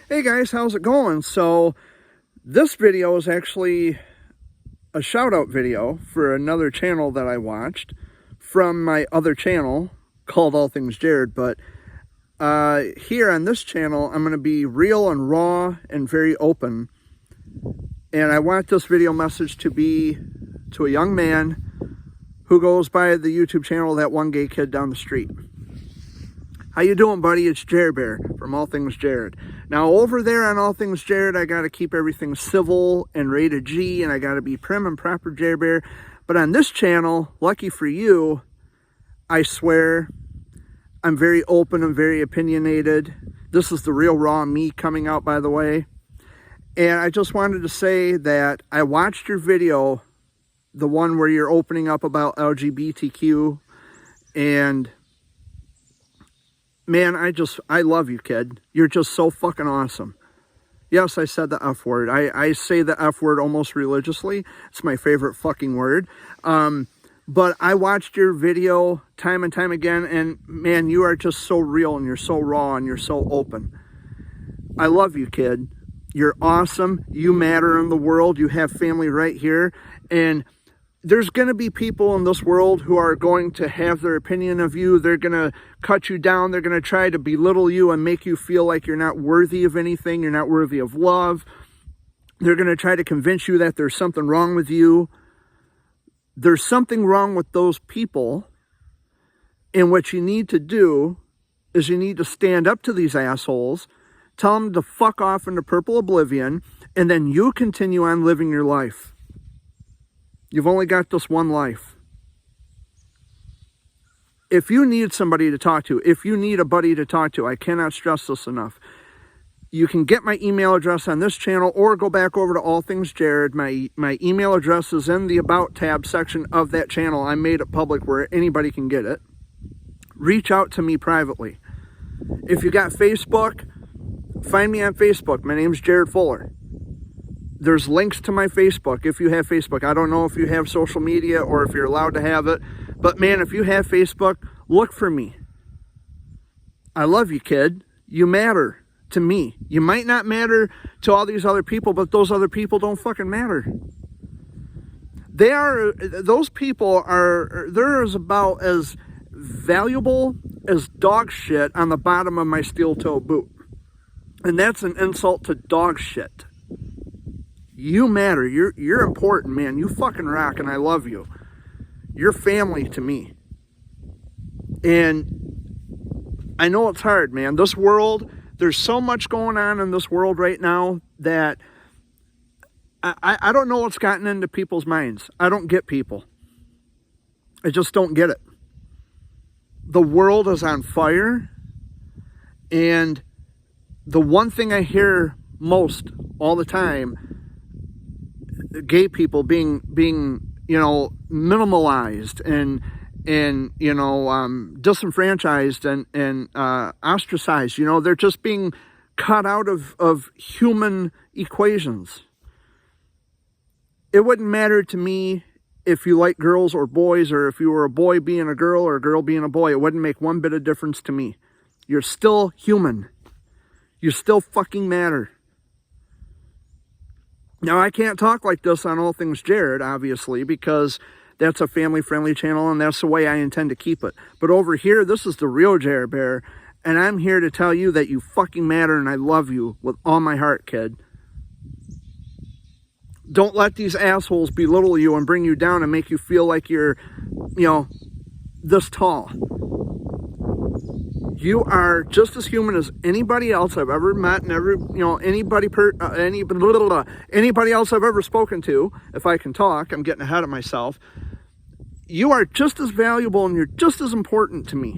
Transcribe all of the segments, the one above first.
Hey guys, how's it going? So this video is actually a shout out video for another channel that I watched from my other channel called All Things Jared. But here on this channel, I'm going to be real and raw and very open. And I want this video message to be to a young man who goes by the YouTube channel That One Gay Kid Down the Street. How you doing, buddy? It's Jared Bear from All Things Jared. Now, over there on All Things Jared, I got to keep everything civil and rated G, and I got to be prim and proper Jared Bear. But on this channel, lucky for you, I swear, I'm very open and very opinionated. This is the real raw me coming out, by the way. And I just wanted to say that I watched your video, the one where you're opening up about LGBTQ, and man, I love you, kid. You're just so fucking awesome. Yes, I said the F word. I say the F word almost religiously. It's my favorite fucking word. But I watched your video time and time again, and man, you are just so real, and you're so raw, and you're so open. I love you, kid. You're awesome. You matter in the world. You have family right here. And there's going to be people in this world who are going to have their opinion of you. They're going to cut you down. They're going to try to belittle you and make you feel like you're not worthy of anything. You're not worthy of love. They're going to try to convince you that there's something wrong with you. There's something wrong with those people. And what you need to do is you need to stand up to these assholes, tell them to fuck off into purple oblivion, and then you continue on living your life. You've only got this one life. If you need somebody to talk to, if you need a buddy to talk to, I cannot stress this enough. You can get my email address on this channel or go back over to All Things Jared. My email address is in the About tab section of that channel. I made it public where anybody can get it. Reach out to me privately. If you got Facebook, find me on Facebook. My name's Jared Fuller. There's links to my Facebook if you have Facebook. I don't know if you have social media or if you're allowed to have it. But man, if you have Facebook, look for me. I love you, kid. You matter to me. You might not matter to all these other people, but those other people don't fucking matter. Those people are, they're about as valuable as dog shit on the bottom of my steel toe boot. And that's an insult to dog shit. You matter. You're important, man. You fucking rock, and I love you. You're family to me. And I know it's hard, man. This world, there's so much going on in this world right now that I don't know what's gotten into people's minds. I don't get people. I just don't get it. The world is on fire, and the one thing I hear most all the time, gay people being minimalized and disenfranchised and ostracized. They're just being cut out of human equations. It wouldn't matter to me if you like girls or boys, or if you were a boy being a girl or a girl being a boy. It wouldn't make one bit of difference to me. You're still human. You still fucking matter. Now, I can't talk like this on All Things Jared, obviously, because that's a family-friendly channel, and that's the way I intend to keep it. But over here, this is the real Jared Bear, and I'm here to tell you that you fucking matter, and I love you with all my heart, kid. Don't let these assholes belittle you and bring you down and make you feel like you're, this tall. You are just as human as anybody else I've ever met, and anybody else I've ever spoken to. If I can talk, I'm getting ahead of myself. You are just as valuable, and you're just as important to me.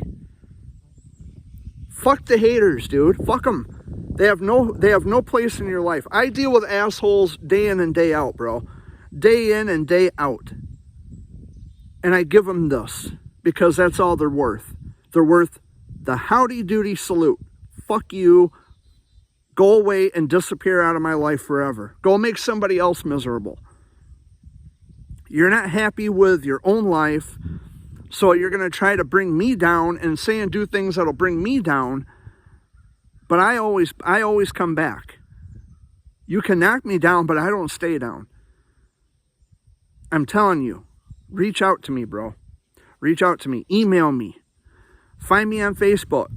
Fuck the haters, dude. Fuck them. They have no place in your life. I deal with assholes day in and day out, bro. Day in and day out. And I give them this because that's all they're worth. They're worth the howdy doody salute. Fuck you. Go away and disappear out of my life forever. Go make somebody else miserable. You're not happy with your own life, so you're going to try to bring me down and say and do things that'll bring me down. But I always come back. You can knock me down, but I don't stay down. I'm telling you, reach out to me, bro. Reach out to me. Email me. Find me on Facebook.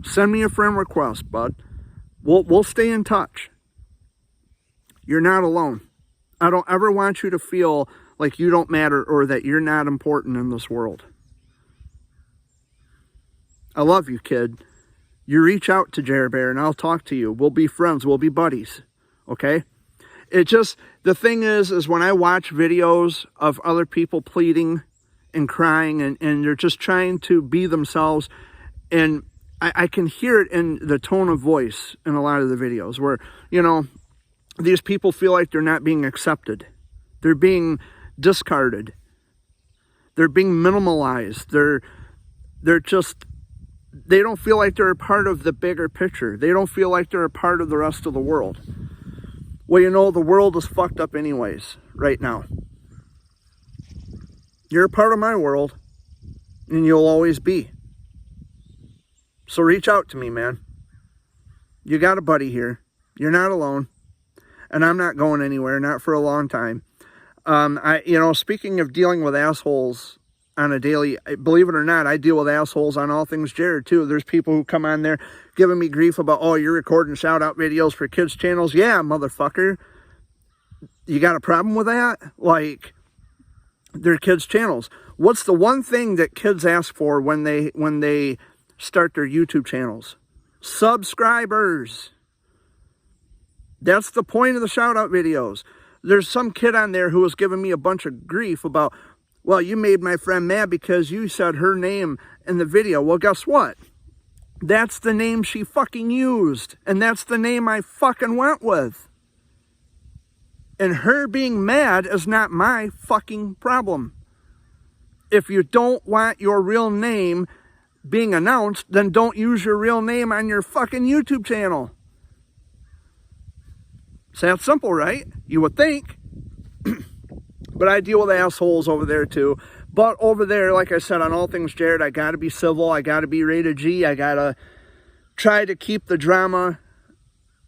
Send me a friend request, bud. We'll stay in touch. You're not alone. I don't ever want you to feel like you don't matter or that you're not important in this world. I love you, kid. You reach out to Jer Bear and I'll talk to you. We'll be friends. We'll be buddies. Okay? The thing is when I watch videos of other people pleading and crying and they're just trying to be themselves, and I can hear it in the tone of voice in a lot of the videos where, these people feel like they're not being accepted. They're being discarded. They're being minimalized. They don't feel like they're a part of the bigger picture. They don't feel like they're a part of the rest of the world. Well, the world is fucked up anyways, right now. You're a part of my world, and you'll always be. So reach out to me, man. You got a buddy here. You're not alone. And I'm not going anywhere, not for a long time. Speaking of dealing with assholes on a daily, believe it or not, I deal with assholes on All Things Jared too. There's people who come on there giving me grief about, oh, you're recording shout out videos for kids channels. Yeah, motherfucker. You got a problem with that? Like, they're kids channels. What's the one thing that kids ask for when they start their YouTube channels? Subscribers. That's the point of the shout out videos. There's some kid on there who was giving me a bunch of grief about, well, you made my friend mad because you said her name in the video. Well, guess what? That's the name she fucking used. And that's the name I fucking went with. And her being mad is not my fucking problem. If you don't want your real name being announced, then don't use your real name on your fucking YouTube channel. It's that simple, right? You would think. But I deal with assholes over there too. But over there, like I said, on All Things Jared, I got to be civil. I got to be rated G. I got to try to keep the drama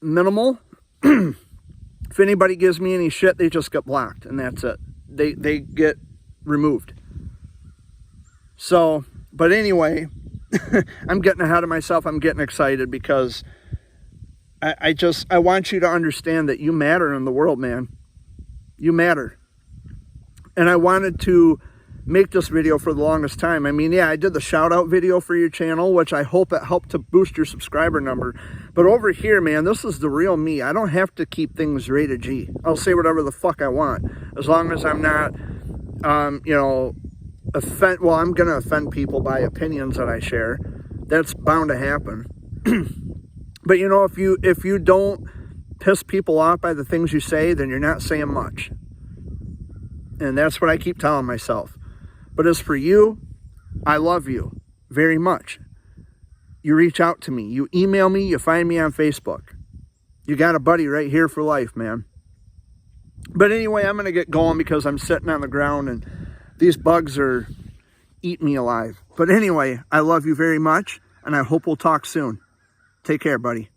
minimal. If anybody gives me any shit, they just get blocked. And that's it. They get removed. So, but anyway, I'm getting ahead of myself. I'm getting excited because I want you to understand that you matter in the world, man. You matter. And I wanted to make this video for the longest time. I mean, yeah, I did the shout out video for your channel, which I hope it helped to boost your subscriber number. But over here, man, this is the real me. I don't have to keep things rated G. I'll say whatever the fuck I want. As long as I'm not, I'm going to offend people by opinions that I share. That's bound to happen. But if you don't piss people off by the things you say, then you're not saying much. And that's what I keep telling myself. But as for you, I love you very much. You reach out to me. You email me. You find me on Facebook. You got a buddy right here for life, man. But anyway, I'm going to get going because I'm sitting on the ground and these bugs are eating me alive. But anyway, I love you very much, and I hope we'll talk soon. Take care, buddy.